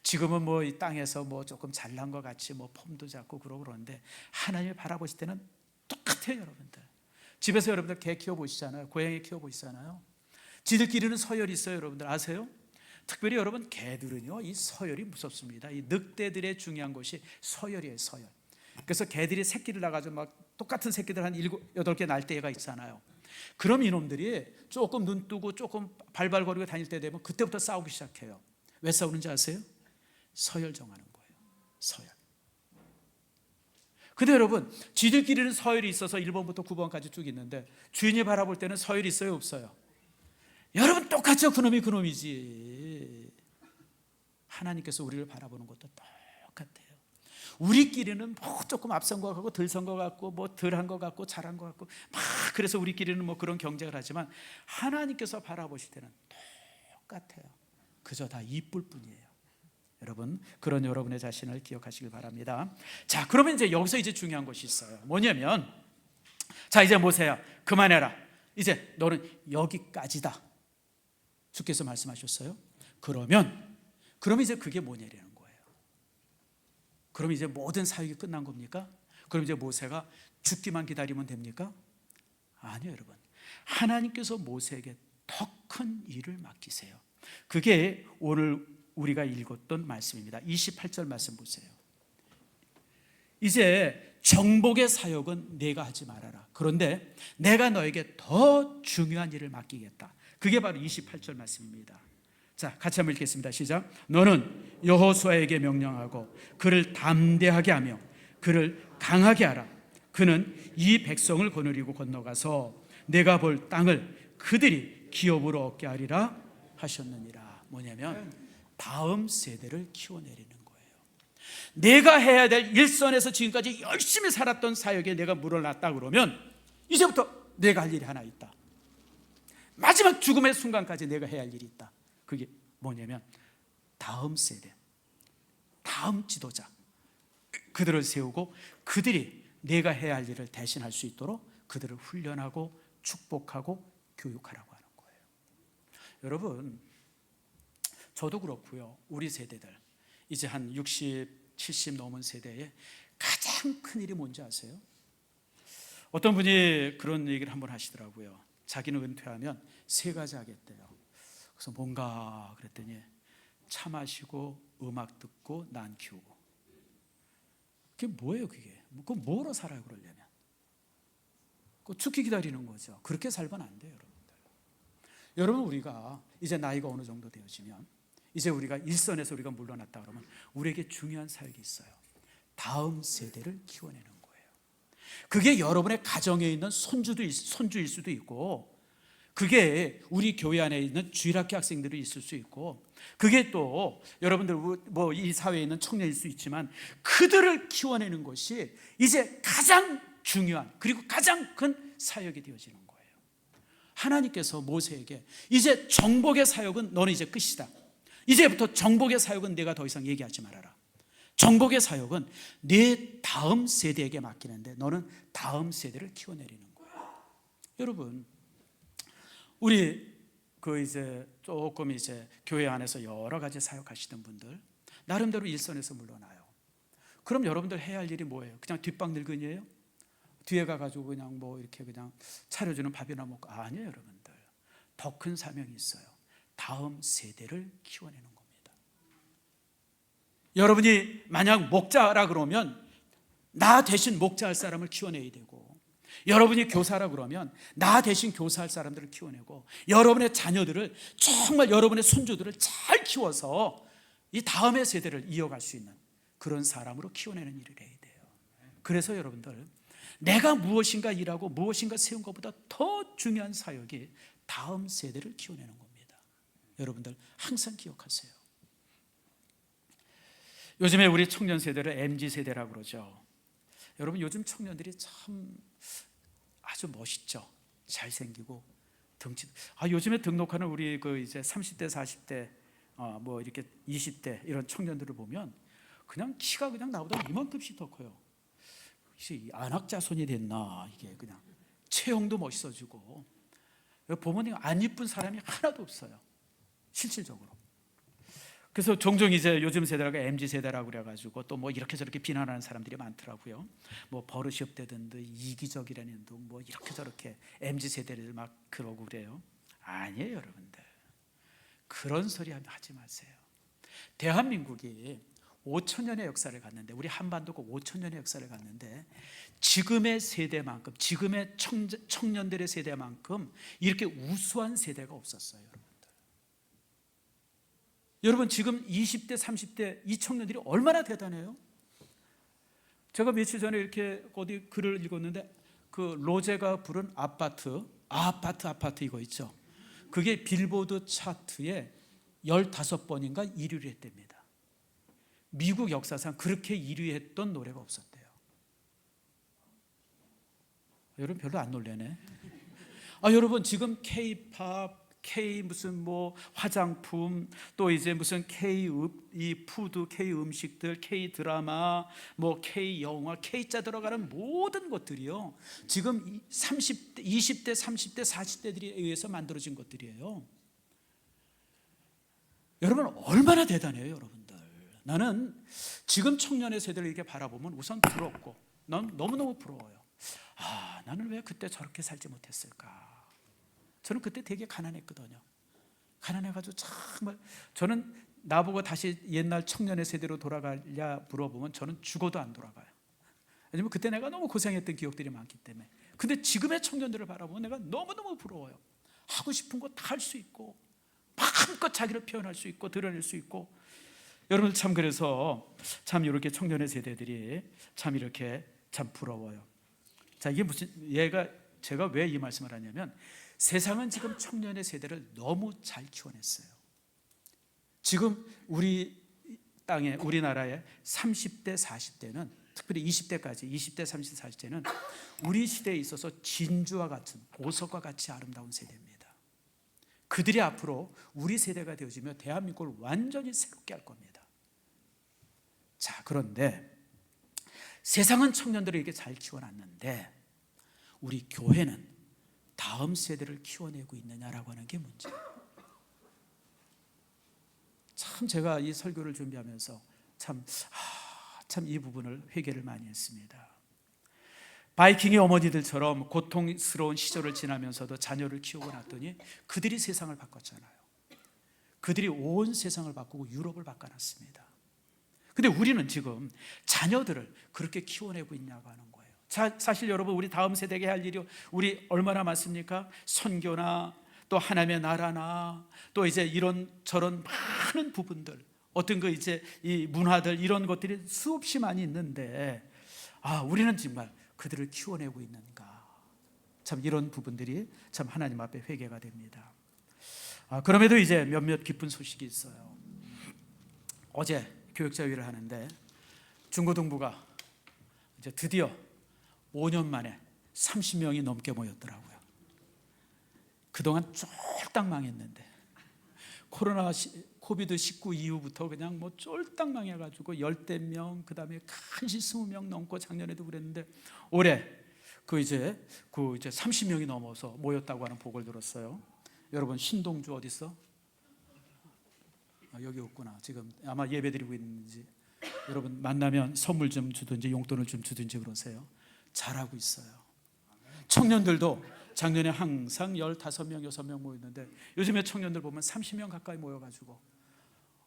지금은 뭐 이 땅에서 뭐 조금 잘난 것 같이 뭐 폼도 잡고 그러고 그러는데 하나님을 바라보실 때는 똑같아요 여러분들. 집에서 여러분들 개 키워보시잖아요. 고양이 키워보시잖아요. 지들끼리는 서열이 있어요. 여러분들 아세요? 특별히 여러분 개들은요 이 서열이 무섭습니다. 이 늑대들의 중요한 것이 서열이에요. 서열. 그래서 개들이 새끼를 낳아가지고 막 똑같은 새끼들 한 7, 8개 날 때가 있잖아요. 그럼 이놈들이 조금 눈 뜨고 조금 발발거리고 다닐 때 되면 그때부터 싸우기 시작해요. 왜 싸우는지 아세요? 서열 정하는 거예요. 서열. 근데 여러분 쥐들끼리는 서열이 있어서 1번부터 9번까지 쭉 있는데 주인이 바라볼 때는 서열이 있어요? 없어요? 여러분 똑같죠. 그놈이 그놈이지. 하나님께서 우리를 바라보는 것도 똑같아요. 우리끼리는 뭐 조금 앞선 것 같고 덜 선 것 같고 뭐 덜한 것 같고 잘한 것 같고 막 그래서 우리끼리는 뭐 그런 경쟁을 하지만 하나님께서 바라보실 때는 똑같아요. 그저 다 이쁠 뿐이에요. 여러분 그런 여러분의 자신을 기억하시길 바랍니다. 자 그러면 이제 여기서 이제 중요한 것이 있어요. 뭐냐면 자 이제 모세야 그만해라. 이제 너는 여기까지다. 주께서 말씀하셨어요. 그러면 이제 그게 뭐냐라는 거예요. 그럼 이제 모든 사역이 끝난 겁니까? 그럼 이제 모세가 죽기만 기다리면 됩니까? 아니요 여러분. 하나님께서 모세에게 더 큰 일을 맡기세요. 그게 오늘 우리가 읽었던 말씀입니다. 28절 말씀 보세요. 이제 정복의 사역은 네가 하지 말아라. 그런데 내가 너에게 더 중요한 일을 맡기겠다. 그게 바로 28절 말씀입니다. 자, 같이 한번 읽겠습니다. 시작. 너는 여호수아에게 명령하고 그를 담대하게 하며 그를 강하게 하라. 그는 이 백성을 거느리고 건너가서 내가 볼 땅을 그들이 기업으로 얻게 하리라 하셨느니라. 뭐냐면 다음 세대를 키워내리는 거예요. 내가 해야 될 일선에서 지금까지 열심히 살았던 사역에 내가 물어놨다 그러면 이제부터 내가 할 일이 하나 있다. 마지막 죽음의 순간까지 내가 해야 할 일이 있다. 그게 뭐냐면 다음 세대, 다음 지도자, 그들을 세우고 그들이 내가 해야 할 일을 대신할 수 있도록 그들을 훈련하고 축복하고 교육하라고 하는 거예요. 여러분, 저도 그렇고요. 우리 세대들 이제 한 60, 70 넘은 세대에 가장 큰 일이 뭔지 아세요? 어떤 분이 그런 얘기를 한번 하시더라고요. 자기는 은퇴하면 3가지 하겠대요. 그래서 뭔가 그랬더니 차 마시고 음악 듣고 난 키우고. 그게 뭐예요 그게? 그럼 뭐로 살아요 그러려면? 죽기 기다리는 거죠. 그렇게 살면 안 돼요 여러분들. 여러분, 우리가 이제 나이가 어느 정도 되어지면 이제 우리가 일선에서 우리가 물러났다 그러면 우리에게 중요한 사역이 있어요. 다음 세대를 키워내는 거예요. 그게 여러분의 가정에 있는 손주일 수도 있고, 그게 우리 교회 안에 있는 주일학교 학생들이 있을 수 있고, 그게 또 여러분들 뭐 이 사회에 있는 청년일 수 있지만, 그들을 키워내는 것이 이제 가장 중요한 그리고 가장 큰 사역이 되어지는 거예요. 하나님께서 모세에게 이제 정복의 사역은 너는 이제 끝이다. 이제부터 정복의 사역은 내가 더 이상 얘기하지 말아라. 정복의 사역은 내 다음 세대에게 맡기는데 너는 다음 세대를 키워내리는 거예요. 여러분, 우리 이제 조금 이제 교회 안에서 여러 가지 사역하시던 분들 나름대로 일선에서 물러나요. 그럼 여러분들 해야 할 일이 뭐예요? 그냥 뒷방 늙은이에요? 뒤에 가가지고 그냥 뭐 이렇게 그냥 차려주는 밥이나 먹고? 아니에요 여러분들. 더 큰 사명이 있어요. 다음 세대를 키워내는 겁니다. 여러분이 만약 목자라 그러면 나 대신 목자할 사람을 키워내야 되고, 여러분이 교사라 그러면 나 대신 교사할 사람들을 키워내고, 여러분의 자녀들을 정말 여러분의 손주들을 잘 키워서 이 다음의 세대를 이어갈 수 있는 그런 사람으로 키워내는 일을 해야 돼요. 그래서 여러분들, 내가 무엇인가 일하고 무엇인가 세운 것보다 더 중요한 사역이 다음 세대를 키워내는 겁니다. 여러분들 항상 기억하세요. 요즘에 우리 청년 세대를 MZ세대라고 그러죠. 여러분, 요즘 청년들이 참 아주 멋있죠. 잘생기고 덩치. 요즘에 등록하는 우리 이제 30대, 40대, 뭐 이렇게 20대 이런 청년들을 보면 그냥 키가 그냥 나보다 이만큼씩 더 커요. 안학자손이 됐나 이게. 그냥 체형도 멋있어지고 보면 안 이쁜 사람이 하나도 없어요 실질적으로. 그래서 종종 이제 요즘 세대가 MZ세대라고 그래가지고 또 뭐 이렇게 저렇게 비난하는 사람들이 많더라고요. 뭐 버릇이 없다든 이기적이라는 둥 뭐 이렇게 저렇게 MZ세대를 막 그러고 그래요. 아니에요 여러분들, 그런 소리 하지 마세요. 대한민국이 5,000년의 역사를 갔는데, 우리 한반도가 5,000년의 역사를 갔는데 지금의 세대만큼, 지금의 청년들의 세대만큼 이렇게 우수한 세대가 없었어요 여러분들. 여러분, 지금 20대 30대 이 청년들이 얼마나 대단해요. 제가 며칠 전에 이렇게 어디 글을 읽었는데 그 로제가 부른 아파트 이거 있죠. 그게 빌보드 차트에 15번인가 1위를 했답니다. 미국 역사상 그렇게 1위 했던 노래가 없었대요. 여러분 별로 안 놀래네. 여러분, 지금 K-팝, K 무슨 뭐 화장품, 또 이제 무슨 K 이 푸드, K 음식들, K 드라마, 뭐 K 영화, K자 들어가는 모든 것들이요, 지금 30대, 20대, 30대, 40대들에 의해서 만들어진 것들이에요. 여러분 얼마나 대단해요 여러분들. 나는 지금 청년의 세대를 이렇게 바라보면 우선 부럽고, 난 너무너무 부러워요. 나는 왜 그때 저렇게 살지 못했을까. 저는 그때 되게 가난했거든요. 가난해가지고 정말, 저는 나보고 다시 옛날 청년의 세대로 돌아가냐 물어보면 저는 죽어도 안 돌아가요. 왜냐면 그때 내가 너무 고생했던 기억들이 많기 때문에. 근데 지금의 청년들을 바라보면 내가 너무너무 부러워요. 하고 싶은 거 다 할 수 있고, 마음껏 자기를 표현할 수 있고 드러낼 수 있고. 여러분, 참 그래서 참 이렇게 청년의 세대들이 참 이렇게 참 부러워요. 자, 이게 제가 왜 이 말씀을 하냐면, 세상은 지금 청년의 세대를 너무 잘 키워냈어요. 지금 우리 땅에 우리나라의 30대, 40대는 특별히 20대까지 20대, 30대, 40대는 우리 시대에 있어서 진주와 같은 보석과 같이 아름다운 세대입니다. 그들이 앞으로 우리 세대가 되어지며 대한민국을 완전히 새롭게 할 겁니다. 자, 그런데 세상은 청년들을 이렇게 잘 키워놨는데 우리 교회는 다음 세대를 키워내고 있느냐라고 하는 게 문제예요. 참 제가 이 설교를 준비하면서 참 이 부분을 회개를 많이 했습니다. 바이킹의 어머니들처럼 고통스러운 시절을 지나면서도 자녀를 키우고 났더니 그들이 세상을 바꿨잖아요. 그들이 온 세상을 바꾸고 유럽을 바꿔놨습니다. 근데 우리는 지금 자녀들을 그렇게 키워내고 있냐고 하는 거예요. 사실 여러분, 우리 다음 세대에게 할 일이 우리 얼마나 많습니까? 선교나 또 하나님의 나라나 또 이제 이런 저런 많은 부분들, 어떤 그 이제 이 문화들, 이런 것들이 수없이 많이 있는데 우리는 정말 그들을 키워내고 있는가? 참 이런 부분들이 참 하나님 앞에 회개가 됩니다. 그럼에도 이제 몇몇 기쁜 소식이 있어요. 어제 교육자회를 하는데 중고등부가 이제 드디어 5년 만에 30명이 넘게 모였더라고요. 그동안 쫄딱 망했는데 코비드-19 이후부터 그냥 뭐 쫄딱 망해가지고 10대 명, 그 다음에 간신 20명 넘고 작년에도 그랬는데 올해 그 이제 30명이 넘어서 모였다고 하는 보고를 들었어요. 여러분, 신동주 어디 있어? 여기 없구나. 지금 아마 예배드리고 있는지. 여러분 만나면 선물 좀 주든지 용돈을 좀 주든지 그러세요. 잘하고 있어요. 청년들도 작년에 항상 15명, 6명 모였는데 요즘에 청년들 보면 30명 가까이 모여가지고,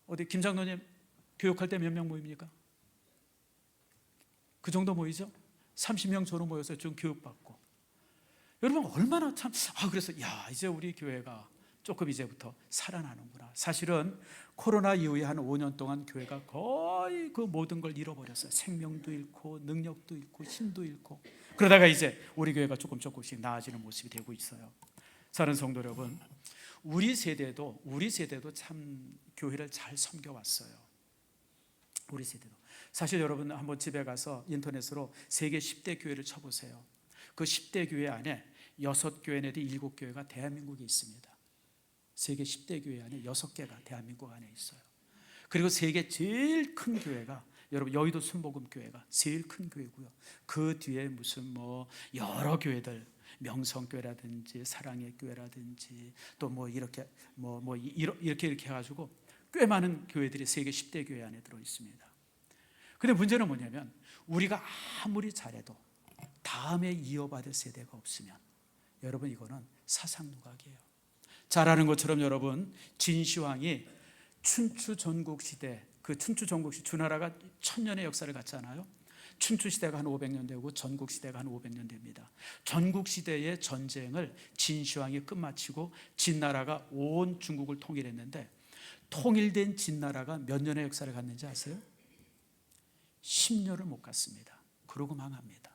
어디 김 장로님 교육할 때 몇 명 모입니까? 그 정도 모이죠? 30명 전후 모여서 좀 교육받고. 여러분 얼마나 참 그래서 이제 우리 교회가 조금 이제부터 살아나는구나. 사실은 코로나 이후에 한 5년 동안 교회가 거의 그 모든 걸 잃어버렸어요. 생명도 잃고 능력도 잃고 힘도 잃고. 그러다가 이제 우리 교회가 조금씩 나아지는 모습이 되고 있어요. 사랑하는 성도 여러분, 우리 세대도 참 교회를 잘 섬겨왔어요. 우리 세대도. 사실 여러분 한번 집에 가서 인터넷으로 세계 10대 교회를 쳐보세요. 그 10대 교회 안에 6교회 내지 7교회가 대한민국에 있습니다. 세계 10대 교회 안에 6개가 대한민국 안에 있어요. 그리고 세계 제일 큰 교회가 여러분 여의도 순복음교회가 제일 큰 교회고요. 그 뒤에 무슨 여러 교회들, 명성교회라든지 사랑의 교회라든지 또 이렇게 해가지고 꽤 많은 교회들이 세계 10대 교회 안에 들어 있습니다. 근데 문제는 뭐냐면 우리가 아무리 잘해도 다음에 이어받을 세대가 없으면 여러분 이거는 사상누각이에요. 잘 아는 것처럼 여러분, 진시황이 춘추 전국시대, 그 춘추 전국시 주나라가 1000년의 역사를 갖잖아요. 춘추시대가 한 500년 되고 전국시대가 한 500년 됩니다. 전국시대의 전쟁을 진시황이 끝마치고 진나라가 온 중국을 통일했는데, 통일된 진나라가 몇 년의 역사를 갖는지 아세요? 10년을 못 갔습니다. 그러고 망합니다.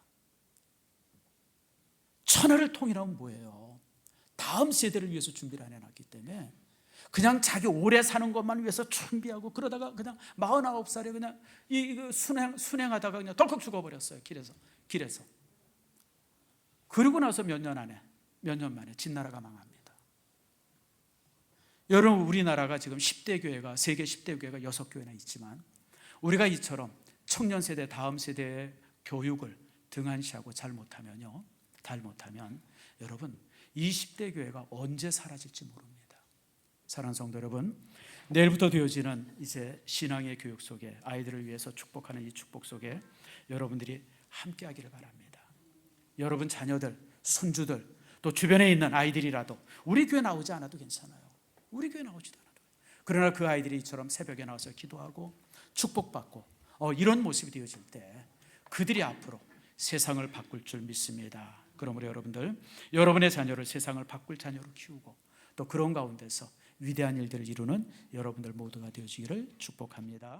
천하를 통일하면 뭐예요? 다음 세대를 위해서 준비를 안 해놨기 때문에 그냥 자기 오래 사는 것만 위해서 준비하고 그러다가 그냥 49살에 그냥 순행하다가 그냥 덜컥 죽어버렸어요. 길에서. 그리고 나서 몇 년 만에 진나라가 망합니다. 여러분, 우리나라가 지금 10대 교회가, 세계 10대 교회가 6교회나 있지만 우리가 이처럼 청년 세대, 다음 세대의 교육을 등한시하고 잘못하면 여러분 20대 교회가 언제 사라질지 모릅니다. 사랑하는 성도 여러분, 내일부터 되어지는 이제 신앙의 교육 속에, 아이들을 위해서 축복하는 이 축복 속에 여러분들이 함께 하기를 바랍니다. 여러분 자녀들, 손주들, 또 주변에 있는 아이들이라도 우리 교회 나오지 않아도 괜찮아요. 우리 교회 나오지도 않아도. 그러나 그 아이들이 이처럼 새벽에 나와서 기도하고 축복받고 이런 모습이 되어질 때 그들이 앞으로 세상을 바꿀 줄 믿습니다. 그러므로 여러분들, 여러분의 자녀를 세상을 바꿀 자녀로 키우고 또 그런 가운데서 위대한 일들을 이루는 여러분들 모두가 되어지기를 축복합니다.